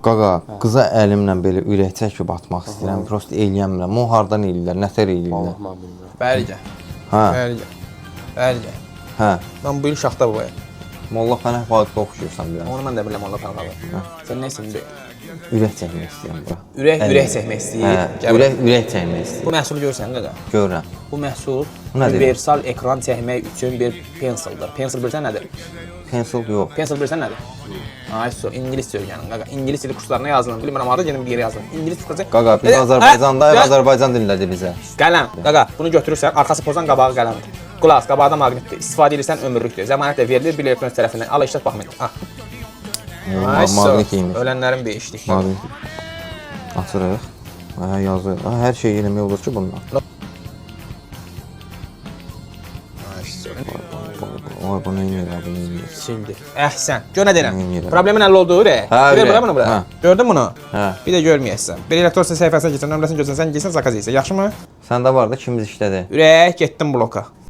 Qaqa, qıza əlimlə belə ürək çəkib atmaq istəyirəm. Prosta eləyəmirəm. O hardan eləyirlər, nətər eləyirlər? Mən bilmirəm. Bəli gəl. Hə, Bəli gəl. Bəli gəl. hə. Mən bu il şaxta babayım. Molla Pənah Vaqifə oxşuyursan biraz. Onu mən də biləm Allah tanımalı. Sən nə istəyirsən? Ürək çəkmək istəyirəm bura. Ürək çəkmək istəyir. Hə, ürək çəkmək istəyirəm. Bu məhsulu görürsən qaqa. Görürəm. Bu məhsul Bu nədir? universal ekran çəkmək üçün bir pensildir. Pensil bilirsən nədir? Pensil yox. Pensil bilirsən nədir? Ay so, ingilis sözcüyünün qaqa. İngilis dili kurslarına yazılın. Bilmirəm harda gedim bir yerə yazılın. İngilis kursları. Qaqa, biz Azərbaycandayıq, Azərbaycan dilindədir bizə. Qələm. Qaqa, bunu götürürsən, arxası pozan, qabağı qələmdir. Qulaq, qabağda maqnitdir. İstifadə edirsən ömürlükdür. Zəmanət də verilir bir elektron tərəfindən. Al işlət baxmayın. Ay so, Maqnit imiş. ölənlərin beşlik. Maqnit. Açırıq. Hə, yazır. Hər şey eləmək olur ki bundan. Ay so. Oy, bu nə edir, bu nə edir? Sildi. Əhsən. Gör nə deyirəm. Neynirəm? Problemin həll olduğu re. Hə, Görə ürək. bura bunu bura. Hə. Gördün bunu? Hə. Bir də görməyəsən. Bir elektron səhifəsinə keçsən, nömrəsini götürsən, sən geysən zakaz edirsən. Yaxşımı? Səndə var da kimiz işlədi. Ürək getdim bloka.